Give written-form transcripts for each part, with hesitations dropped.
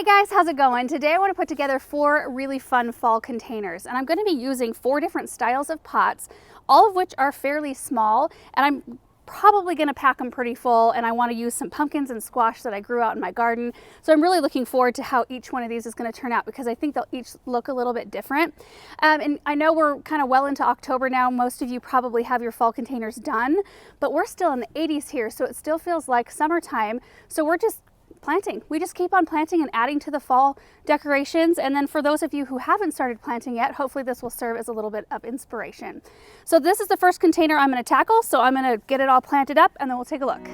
guys, how's it going? Today I want to put together 4 really fun fall containers, and I'm going to be using 4 different styles of pots, all of which are fairly small, and I'm probably going to pack them pretty full, and I want to use some pumpkins and squash that I grew out in my garden. So I'm really looking forward to how each one of these is going to turn out, because I think they'll each look a little bit different. And I know we're kind of well into October now. Most of you probably have your fall containers done, but we're still in the 80s here, so it still feels like summertime. So we're just planting. We just keep on planting and adding to the fall decorations. And then for those of you who haven't started planting yet, hopefully this will serve as a little bit of inspiration. So this is the first container I'm going to tackle. So I'm going to get it all planted up and then we'll take a look.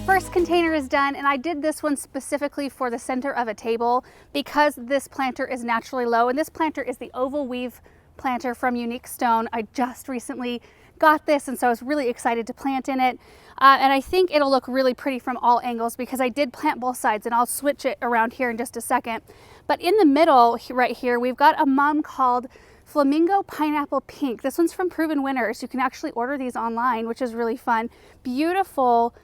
First container is done, and I did this one specifically for the center of a table because this planter is naturally low, and this planter is the oval weave planter from Unique Stone. I just recently got this, and so I was really excited to plant in it, and I think it'll look really pretty from all angles because I did plant both sides, and I'll switch it around here in just a second. But in the middle right here, we've got a mum called Flamingo Pineapple Pink. This one's from Proven Winners. You can actually order these online, which is really fun. Beautiful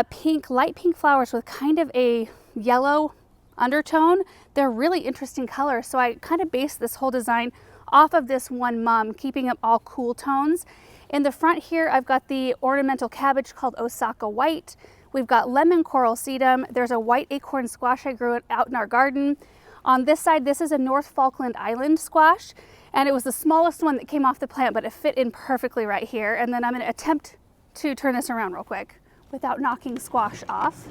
pink, light pink flowers with kind of a yellow undertone. They're really interesting colors. So I kind of based this whole design off of this one mum, keeping them all cool tones. In the front here, I've got the ornamental cabbage called Osaka White. We've got lemon coral sedum. There's a white acorn squash I grew out in our garden. On this side, this is a North Falkland Island squash, and it was the smallest one that came off the plant, but it fit in perfectly right here. And then I'm going to attempt to turn this around real quick without knocking squash off.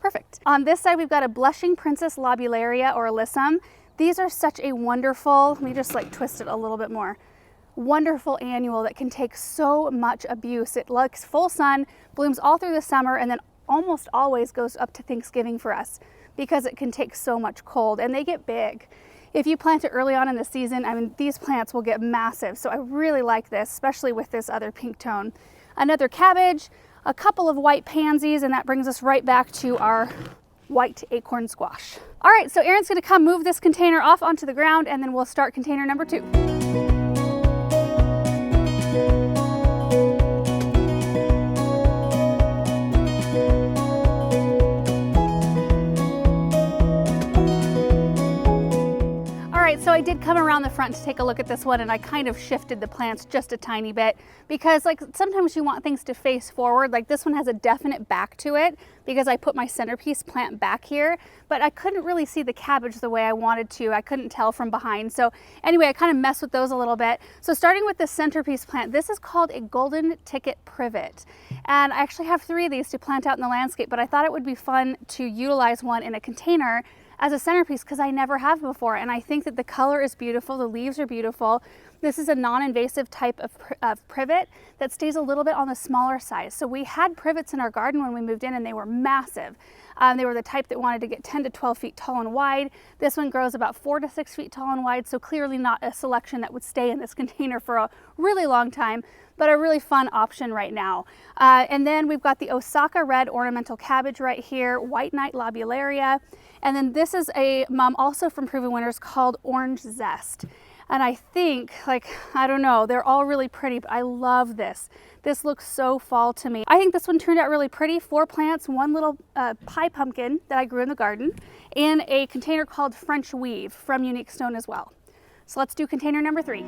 Perfect. On this side, we've got a Blushing Princess Lobularia or Alyssum. These are such a wonderful, let me just like twist it a little bit more, wonderful annual that can take so much abuse. It likes full sun, blooms all through the summer, and then almost always goes up to Thanksgiving for us because it can take so much cold, and they get big. If you plant it early on in the season, I mean, these plants will get massive. So I really like this, especially with this other pink tone. Another cabbage, a couple of white pansies, and that brings us right back to our white acorn squash. All right, so Erin's gonna come move this container off onto the ground, and then we'll start container number 2. So I did come around the front to take a look at this one, and I kind of shifted the plants just a tiny bit because like sometimes you want things to face forward. Like this one has a definite back to it because I put my centerpiece plant back here, but I couldn't really see the cabbage the way I wanted to. I couldn't tell from behind. So anyway, I kind of messed with those a little bit. So starting with the centerpiece plant, this is called a golden ticket privet. And I actually have 3 of these to plant out in the landscape, but I thought it would be fun to utilize one in a container as a centerpiece because I never have before, and I think that the color is beautiful, the leaves are beautiful. This is a non-invasive type of privet that stays a little bit on the smaller size. So we had privets in our garden when we moved in, and they were massive. They were the type that wanted to get 10 to 12 feet tall and wide. This one grows about 4 to 6 feet tall and wide, so clearly not a selection that would stay in this container for a really long time, but a really fun option right now. And then we've got the Osaka Red Ornamental Cabbage right here, White Knight Lobularia. And then this is a mum also from Proven Winners called Orange Zest. And I think, like, I don't know, they're all really pretty, but I love this. This looks so fall to me. I think this one turned out really pretty. 4 plants, 1 little pie pumpkin that I grew in the garden, in a container called French Weave from Unique Stone as well. So let's do container number 3.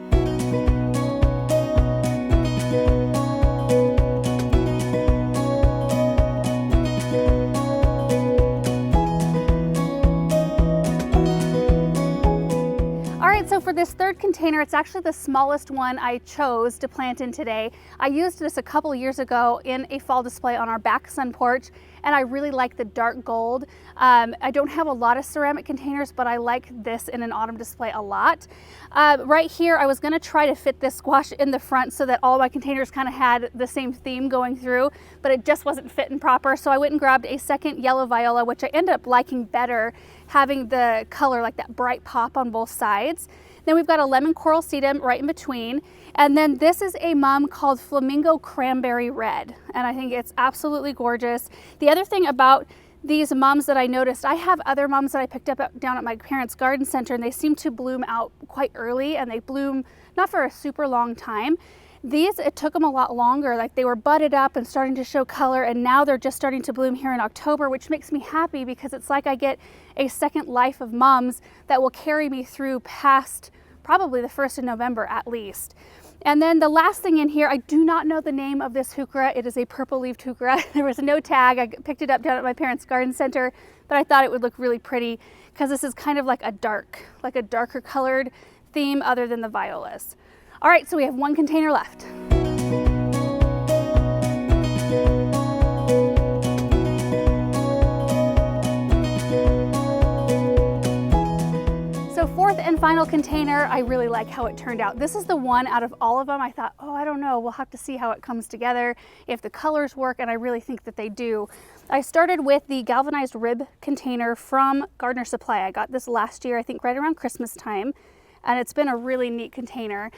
So for this third container, it's actually the smallest one I chose to plant in today. I used this a couple years ago in a fall display on our back sun porch, and I really like the dark gold. I don't have a lot of ceramic containers, but I like this in an autumn display a lot. Right here, I was going to try to fit this squash in the front so that all my containers kind of had the same theme going through, but it just wasn't fitting proper. So I went and grabbed a second yellow viola, which I ended up liking better, having the color like that bright pop on both sides. Then we've got a lemon coral sedum right in between. And then this is a mum called Flamingo Cranberry Red. And I think it's absolutely gorgeous. The other thing about these mums that I noticed, I have other mums that I picked up down at my parents' garden center, and they seem to bloom out quite early, and they bloom not for a super long time. These, it took them a lot longer. Like they were budded up and starting to show color, and now they're just starting to bloom here in October, which makes me happy because it's like I get a second life of mums that will carry me through past probably the 1st of November at least. And then the last thing in here, I do not know the name of this heuchera. It is a purple-leaved heuchera. There was no tag. I picked it up down at my parents' garden center, but I thought it would look really pretty because this is kind of like a darker colored theme other than the violas. All right, so we have one container left. So fourth and final container, I really like how it turned out. This is the one out of all of them. I thought, oh, I don't know, we'll have to see how it comes together, if the colors work, and I really think that they do. I started with the galvanized rib container from Gardener Supply. I got this last year, I think right around Christmas time, and it's been a really neat container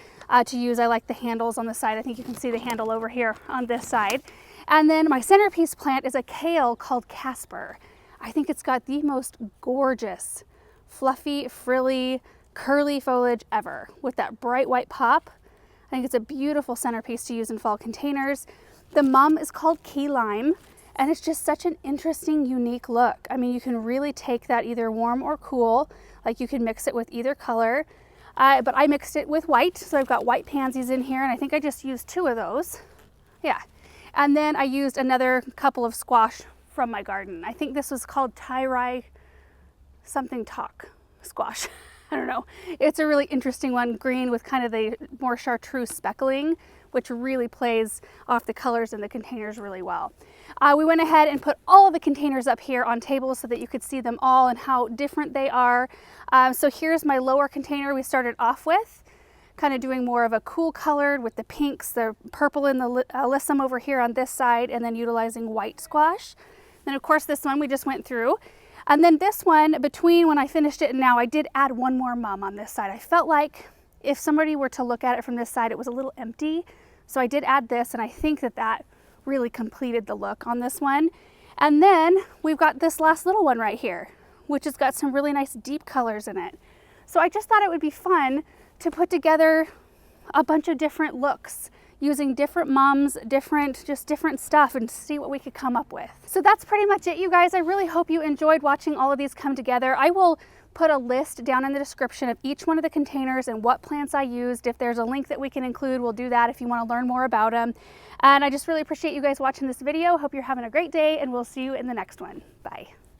to use. I like the handles on the side. I think you can see the handle over here on this side. And then my centerpiece plant is a kale called Casper. I think it's got the most gorgeous fluffy, frilly, curly foliage ever with that bright white pop. I think it's a beautiful centerpiece to use in fall containers. The mum is called Key Lime, and it's just such an interesting, unique look. I mean, you can really take that either warm or cool, like you can mix it with either color, but I mixed it with white, so I've got white pansies in here, and I think I just used 2 of those. Yeah, and then I used another couple of squash from my garden. I think this was called Tyrai something talk squash. I don't know. It's a really interesting one, green with kind of the more chartreuse speckling, which really plays off the colors in the containers really well. We went ahead and put all of the containers up here on tables so that you could see them all and how different they are. So here's my lower container we started off with, kind of doing more of a cool colored with the pinks, the purple in the alyssum over here on this side, and then utilizing white squash. Then of course this one we just went through. And then this one, between when I finished it and now, I did add one more mum on this side. I felt like if somebody were to look at it from this side, it was a little empty. So I did add this, and I think that that really completed the look on this one. And then we've got this last little one right here, which has got some really nice deep colors in it. So I just thought it would be fun to put together a bunch of different looks using different mums, just different stuff, and see what we could come up with. So that's pretty much it, you guys. I really hope you enjoyed watching all of these come together. I will put a list down in the description of each one of the containers and what plants I used. If there's a link that we can include, we'll do that if you want to learn more about them. And I just really appreciate you guys watching this video. Hope you're having a great day, and we'll see you in the next one. Bye.